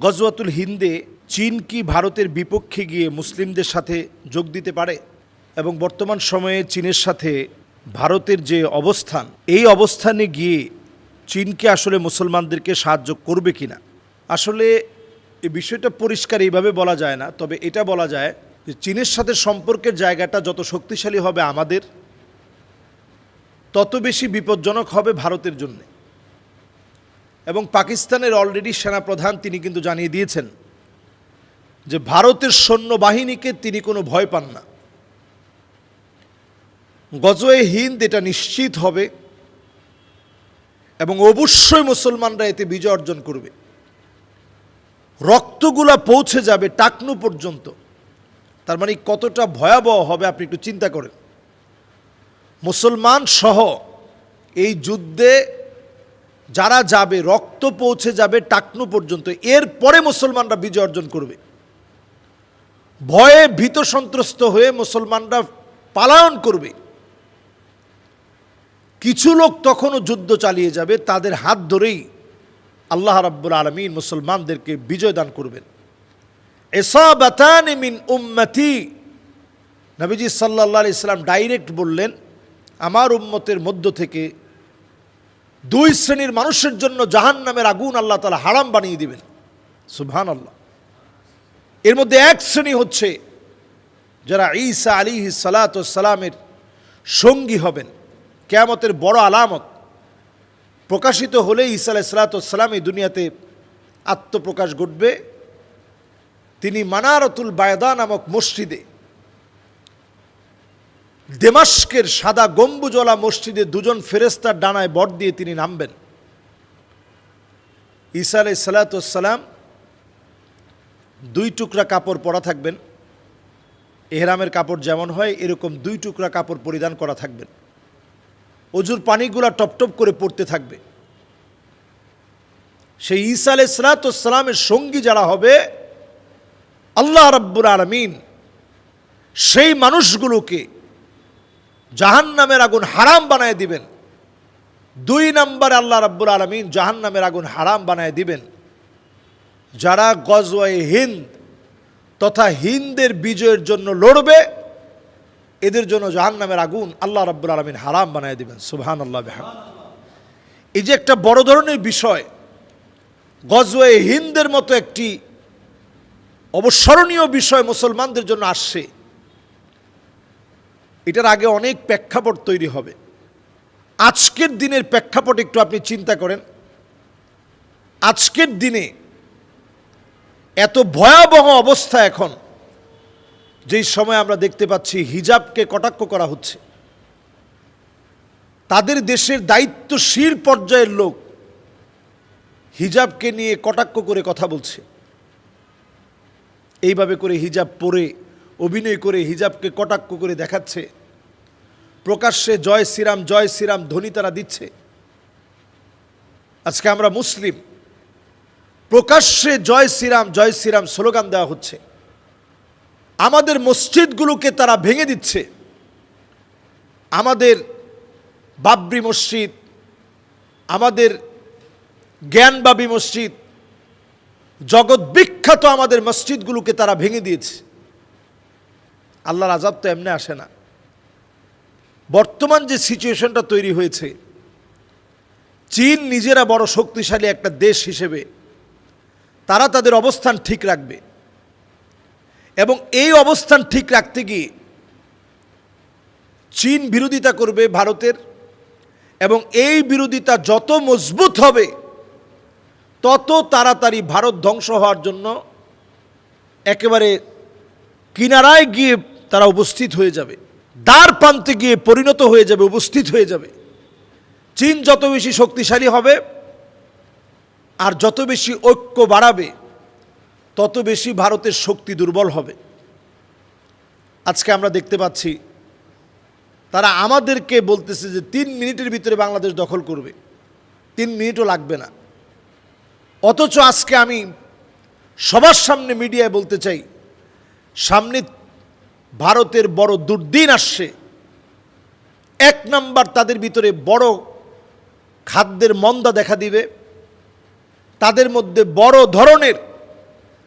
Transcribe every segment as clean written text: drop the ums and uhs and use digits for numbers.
গজওয়াতুল হিন্দে চীন কি ভারতের বিপক্ষে গিয়ে মুসলিমদের সাথে যোগ দিতে পারে? এবং বর্তমান সময়ে চীনের সাথে ভারতের যে অবস্থান, এই অবস্থানে গিয়ে চীনকে আসলে মুসলমানদেরকে সাহায্য করবে কিনা? আসলে এই বিষয়টা পরিষ্কার এইভাবে বলা যায় না, তবে এটা বলা যায় যে চীনের সাথে সম্পর্কের জায়গাটা যত শক্তিশালী হবে আমাদের, তত বেশি বিপজ্জনক হবে ভারতের জন্য। এবং পাকিস্তানের অলরেডি সেনাপ্রধান তিনি কিন্তু জানিয়ে দিয়েছেন যে ভারতের সৈন্যবাহিনীকে তিনি কোনো ভয় পান না। গজওয়ে হিন্দ এটা নিশ্চিত হবে এবং অবশ্যই মুসলমানরা এতে বিজয় অর্জন করবে। রক্তগুলা পৌঁছে যাবে টাকনু পর্যন্ত। তার মানে কতটা ভয়াবহ হবে আপনি একটু চিন্তা করেন। মুসলমান সহ এই যুদ্ধে যারা যাবে, রক্ত পৌঁছে যাবে টাকনু পর্যন্ত, এরপরে মুসলমানরা বিজয় অর্জন করবে। ভয়ে ভীত সন্ত্রস্ত হয়ে মুসলমানরা পালায়ন করবে। কিছু লোক তখনও যুদ্ধ চালিয়ে যাবে, তাদের হাত ধরেই আল্লাহ রাব্বুল আলামিন মুসলমানদেরকে বিজয় দান করবেন। ইসাবাতান মিন উম্মতি, নবীজি সাল্লাল্লাহু আলাইহি সাল্লাম ডাইরেক্ট বললেন, আমার উম্মতের মধ্য থেকে দুই শ্রেণীর মানুষের জন্য জাহান্নামের আগুন আল্লাহ তাআলা হারাম বানিয়ে দিবেন। সুবহানাল্লাহ। এর মধ্যে এক শ্রেণী হচ্ছে যারা ঈসা আলাইহিস সালাতু ওয়াস সালামের সঙ্গী হবেন। কিয়ামতের বড় আলামত প্রকাশিত হলে ঈসা আলাইহিস সালাতু ওয়াস সালাম এই দুনিয়াতে আত্মপ্রকাশ ঘটবে। তিনি মানারাতুল বায়দা নামক মসজিদে, দেমাস্কের সাদা গম্বুজওয়ালা মসজিদে দুজন ফেরেশতার ডানায় বর দিয়ে তিনি নামবেন। ঈসা আলাইহিস সালাতু ওয়াস সালাম দুই টুকরা কাপড় পরা থাকবেন। ইহরামের কাপড় যেমন হয় এরকম দুই টুকরা কাপড় পরিধান করা থাকবেন। অজুর পানিগুলা টপটপ করে পড়তে থাকবে। সেই ঈসা আলাইহিস সালাতু ওয়াস সালামের সঙ্গী যারা হবে, আল্লাহ রাব্বুল আলামিন সেই মানুষগুলোকে জাহান্নামের আগুন হারাম বানায় দিবেন। দুই নম্বরে আল্লাহ রাব্বুল আলামিন জাহান্নামের আগুন হারাম বানায় দিবেন যারা গজওয়ে হিন্দ তথা হিন্দের বিজয়ের জন্য লড়বে। এদের জন্য জাহান্নামের আগুন আল্লাহ রাব্বুল আলামিন হারাম বানায় দিবেন। সুবহানাল্লাহ বিহামদিহি। এই যে একটা বড় ধরনের বিষয়, গজওয়ে হিন্দের মতো একটি অবস্মরণীয় বিষয় মুসলমানদের জন্য আসছে, এটার আগে অনেক প্রেক্ষাপট তৈরি হবে। আজকের দিনের প্রেক্ষাপট একটু আপনি চিন্তা করেন। আজকের দিনে এত ভয়াবহ অবস্থা এখন, যেই সময় আমরা দেখতে পাচ্ছি হিজাবকে কটাক্ষ করা হচ্ছে। তাদের দেশের দায়িত্বশীল পর্যায়ের লোক হিজাবকে নিয়ে কটাক্ষ করে কথা বলছে। এইভাবে করে হিজাব পরে অভিনয় করে হিজাবকে কটাক্ষ করে দেখাচ্ছে। প্রকাশ্যে জয় শ্রীরাম ধ্বনি তারা দিচ্ছে। আজকে আমরা মুসলিম, প্রকাশ্যে জয় শ্রীরাম স্লোগান দেওয়া হচ্ছে। আমাদের মসজিদগুলোকে তারা ভেঙে দিচ্ছে। আমাদের বাবরি মসজিদ, আমাদের জ্ঞানবাবী মসজিদ, জগৎ বিখ্যাত আমাদের মসজিদগুলোকে তারা ভেঙে দিয়েছে। আল্লাহর আযাব তো এমনি আসে না। বর্তমান যে সিচুয়েশনটা তৈরি হয়েছে, চীন নিজেরা বড় শক্তিশালী একটা দেশ হিসেবে তারা তাদের অবস্থান ঠিক রাখবে এবং এই অবস্থান ঠিক রাখতে গিয়ে চীন বিরোধিতা করবে ভারতের, এবং এই বিরোধিতা যত মজবুত হবে তত তাড়াতাড়ি ভারত ধ্বংস হওয়ার জন্য একেবারে কিনারায় গিয়ে তারা উপস্থিত হয়ে যাবে, দ্বার প্রান্তে গিয়ে পরিণত হয়ে যাবে, উপস্থিত হয়ে যাবে। চীন যত বেশি শক্তিশালী হবে আর যত বেশি ঐক্য বাড়াবে, তত বেশি ভারতের শক্তি দুর্বল হবে। আজকে আমরা দেখতে পাচ্ছি তারা আমাদেরকে বলতেছে যে 3 মিনিটের ভিতরে বাংলাদেশ দখল করবে। 3 মিনিটও লাগবে না। অথচ আজকে আমি সবার সামনে মিডিয়ায় বলতে চাই, সামনে ভারতের বড় দুর্দিন আসছে। 1 নাম্বার, তাদের ভিতরে বড় খাদ্যের মন্দা দেখা দিবে। তাদের মধ্যে বড় ধরনের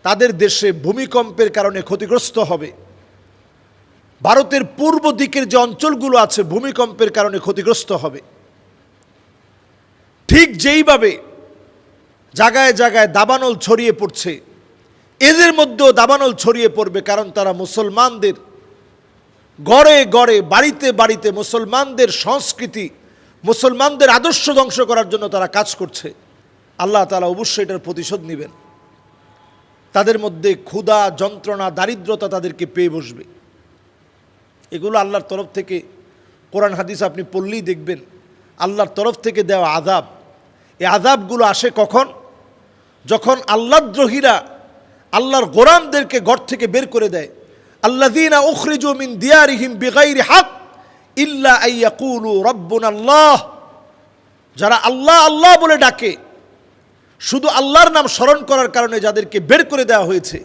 তাদের দেশে ভূমিকম্পের কারণে ক্ষতিগ্রস্ত হবে। ভারতের পূর্ব দিকের যে অঞ্চলগুলো আছে ভূমিকম্পের কারণে ক্ষতিগ্রস্ত হবে। ঠিক যেইভাবে জায়গায় জায়গায় দাবানল ছড়িয়ে পড়ছে, এদের মধ্যেও দাবানল ছড়িয়ে পড়বে, কারণ তারা মুসলমানদের গড়ে গড়ে বাড়িতে বাড়িতে মুসলমানদের সংস্কৃতি, মুসলমানদের আদর্শ ধ্বংস করার জন্য তারা কাজ করছে। আল্লাহ তাআলা অবশ্যই এটার প্রতিশোধ নেবেন। তাদের মধ্যে ক্ষুধা, যন্ত্রণা, দারিদ্রতা তাদেরকে পেয়ে বসবে। এগুলো আল্লাহর তরফ থেকে, কোরআন হাদিস আপনি পড়লেই দেখবেন আল্লাহর তরফ থেকে দেওয়া আযাব। এই আযাবগুলো আসে কখন? যখন আল্লাহদ্রোহীরা আল্লাহর গোলামদেরকে ঘর থেকে বের করে দেয়। আল্লাযীনা উখরিজু মিন দিয়ারিহিম বিগাইরি হক ইল্লা আইয়াকুলু রাব্বুনাল্লাহ, যারা আল্লাহ আল্লাহ বলে ডাকে, শুধু আল্লাহর নাম স্মরণ করার কারণে যাদেরকে বের করে দেওয়া হয়েছে,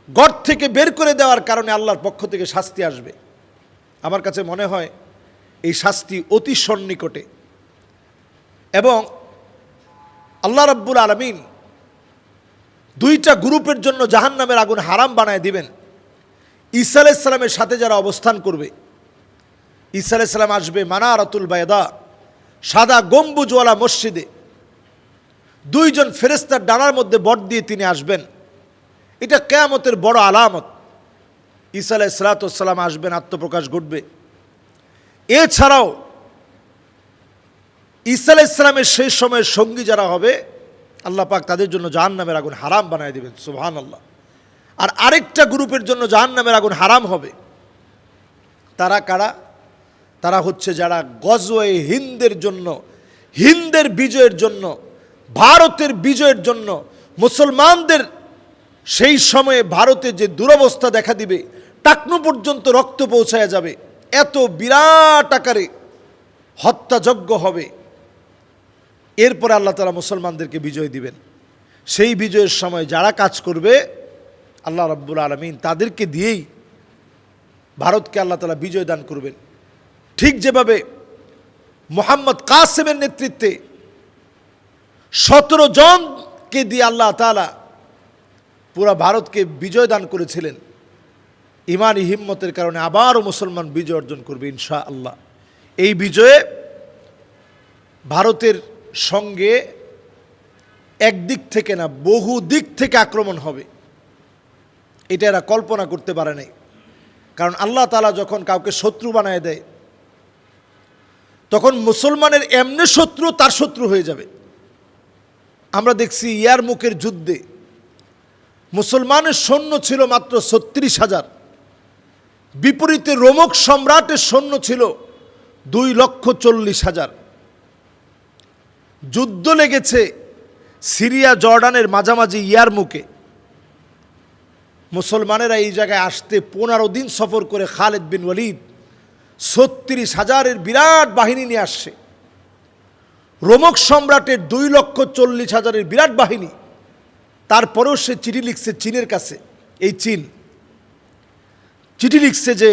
ঘর থেকে বের করে দেওয়ার কারণে আল্লাহর পক্ষ থেকে শাস্তি আসবে। আমার কাছে মনে হয় এই শাস্তি অতি সন্নিকটে, এবং আল্লাহ রাব্বুল আলামিন দুইটা গ্রুপের জন্য জাহান্নামের আগুন হারাম বানায় দিবেন। ঈসা আলাইহিস সালামের সাথে যারা অবস্থান করবে, ঈসা আলাইহিস সালাম আসবে মানারাতুল বায়দা, সাদা গম্বুজওয়ালা মসজিদে, দুইজন ফেরেশতার ডানার মধ্যে বট দিয়ে তিনি আসবেন। এটা কিয়ামতের বড় আলামত। ঈসা আলাইহিস সালাম আসবেন, আত্মপ্রকাশ ঘটবে। এছাড়াও ঈসা আলাইহিস সালামের শেষ সময়ের সঙ্গী যারা হবে, আল্লাহ পাক তাদের জন্য জাহান্নামের আগুন হারাম বানায় দিবেন। সুবহানাল্লাহ। আর আরেকটা গ্রুপের জন্য জাহান্নামের আগুন হারাম হবে। তারা কারা? তারা হচ্ছে যারা গজওয়ে হিন্দের জন্য, হিন্দের বিজয়ের জন্য, ভারতের বিজয়ের জন্য, মুসলমানদের সেই সময়ে ভারতে যে দুরবস্থা দেখা দিবে, টাকনু পর্যন্ত রক্ত পৌঁছায়া যাবে, এত বিরাট আকারে হত্যাযজ্ঞ হবে। এরপরে আল্লাহ তাআলা মুসলমানদেরকে বিজয় দিবেন। সেই বিজয়ের সময় যারা কাজ করবে, আল্লাহ রাব্বুল আলামিন তাদেরকে দিয়েই ভারতকে আল্লাহ তাআলা বিজয় দান করবেন। ঠিক যেভাবে মোহাম্মদ কাসেমের নেতৃত্বে 17 জনকে দিয়ে আল্লাহ তাআলা পুরা ভারতকে বিজয় দান করেছিলেন, ইমানি হিম্মতের কারণে আবারও মুসলমান বিজয় অর্জন করবে ইনশাআল্লাহ। এই বিজয়ে ভারতের সঙ্গে একদিক থেকে না, বহু দিক থেকে আক্রমণ হবে। এটা এরা কল্পনা করতে পারে নাই। কারণ আল্লাহ তাআলা যখন কাউকে শত্রু বানায় দেয়, তখন মুসলমানের এমনি শত্রু তার শত্রু হয়ে যাবে। আমরা দেখছি ইয়ারমুকের যুদ্ধে মুসলমানের সৈন্য ছিল মাত্র 36,000, বিপরীতে রোমক সম্রাটের সৈন্য ছিল 2,40,000। যুদ্ধ লেগেছে সিরিয়া জর্ডানের মাঝামাঝি ইয়ারমুকে। মুসলমানেরা এই জায়গায় আসতে 15 দিন সফর করে খালিদ বিন ওয়ালিদ 36,000-এর বিরাট বাহিনী নিয়ে আসছে। রোমক সম্রাটের 2,40,000-এর বিরাট বাহিনী। তারপরেও সে চিঠি লিখছে চীনের কাছে। এই চীন চিঠি লিখছে যে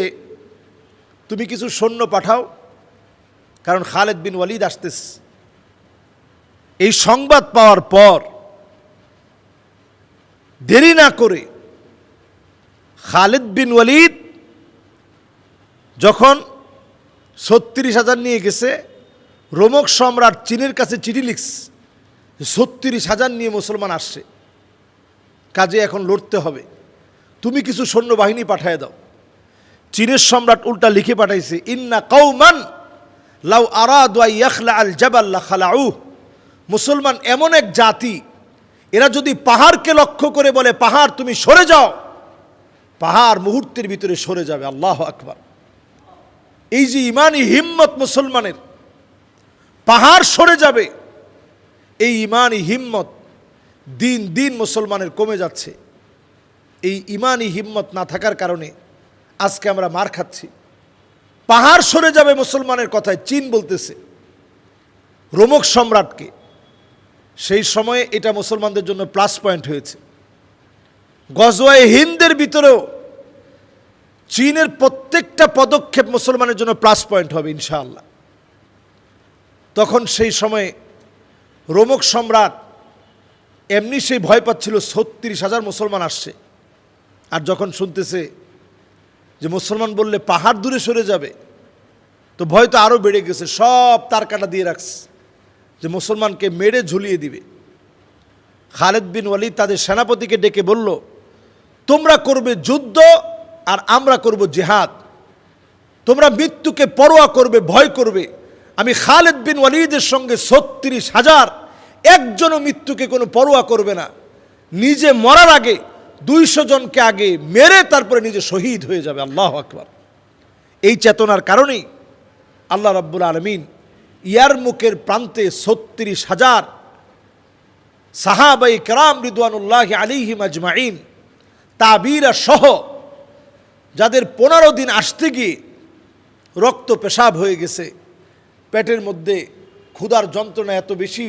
তুমি কিছু সৈন্য পাঠাও, কারণ খালিদ বিন ওয়ালিদ আসতেছে। এই সংবাদ পাওয়ার পর দেরি না করে খালিদ বিন ওয়ালিদ যখন 36,000 নিয়ে গেছে, রোমক সম্রাট চীনের কাছে চিঠি লিখছে 36,000 নিয়ে মুসলমান আসছে, কাজে এখন লড়তে হবে, তুমি কিছু সৈন্যবাহিনী পাঠায় দাও। চীনের সম্রাট উল্টা লিখে পাঠাইছে, ইন্না কওমান লাউ আরাদু আন ইয়াখলা আল জাবাল লা খালাউ। মুসলমান এমন এক জাতি, এরা যদি পাহাড়কে লক্ষ্য করে বলে পাহাড় তুমি সরে যাও, পাহাড় মুহূর্তের ভিতরে সরে যাবে। আল্লাহু আকবার। এই যে ইমানি হিম্মত মুসলমানের, পাহাড় সরে যাবে, এই ইমানি হিম্মত দিন দিন মুসলমানের কমে যাচ্ছে। এই ইমানি হিম্মত না থাকার কারণে আজকে আমরা মার খাচ্ছি। পাহাড় সরে যাবে মুসলমানের কথায় চীন বলতেছে রোমক সম্রাটকে। সেই সময়ে এটা মুসলমানদের জন্য প্লাস পয়েন্ট হয়েছে। গজওয়ায়ে হিন্দের ভিতরেও চীনের প্রত্যেকটা পদক্ষেপ মুসলমানের জন্য প্লাস পয়েন্ট হবে ইনশাআল্লাহ। তখন সেই সময়ে রোমক সম্রাট এমনি সেই ভয় পাচ্ছিল 36,000 মুসলমান আসছে। আর যখন শুনতেছে যে মুসলমান বললে পাহাড় দূরে সরে যাবে, তো ভয় তো আরও বেড়ে গেছে। সব তার কাটা দিয়ে রাখছে যে মুসলমানকে মেরে ঝুলিয়ে দিবে। খালেদ বিন ওয়ালিদ তাদের সেনাপতিকে ডেকে বলল, তোমরা করবে যুদ্ধ আর আমরা করব জিহাদ। তোমরা মৃত্যুকে পরোয়া করবে, ভয় করবে। আমি খালেদ বিন ওয়ালিদের সঙ্গে 36,000 একজনও মৃত্যুকে কোনো পরোয়া করবে না। নিজে মরার আগে 200 জনকে আগে মেরে তারপরে নিজে শহীদ হয়ে যাবে। আল্লাহু আকবার। এই চেতনার কারণেই আল্লাহ রাব্বুল আলামিন ইয়ারমুকের প্রান্তে 36,000 সাহাবায়ে কেরাম রিদওয়ানুল্লাহি আলাইহিম আজমাইন তাবিরা সহ, যাদের 15 দিন আসতে গিয়ে রক্ত পেশাব হয়ে গেছে, পেটের মধ্যে ক্ষুধার যন্ত্রণা এত বেশি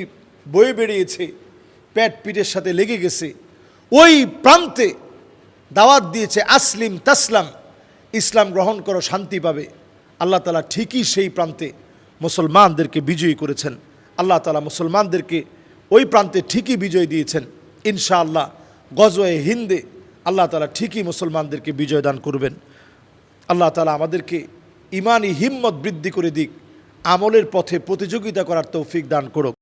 বয়ে বেরিয়েছে, পেট পিঠের সাথে লেগে গেছে, ওই প্রান্তে দাওয়াত দিয়েছে আসলিম তাসলাম, ইসলাম গ্রহণ করো শান্তি পাবে। আল্লাহ তাআলা ঠিকই সেই প্রান্তে মুসলমানদেরকে বিজয়ী করেছেন। আল্লাহ তাআলা মুসলমানদেরকে ওই প্রান্তে ঠিকই বিজয় দিয়েছেন। ইনশাআল্লাহ গজওয়ে হিন্দে আল্লাহ তাআলা ঠিকই মুসলমানদেরকে বিজয় দান করবেন। আল্লাহ তাআলা আমাদেরকে ইমানি হিম্মত বৃদ্ধি করে দিক, আমলের পথে প্রতিযোগিতা করার তৌফিক দান করুক।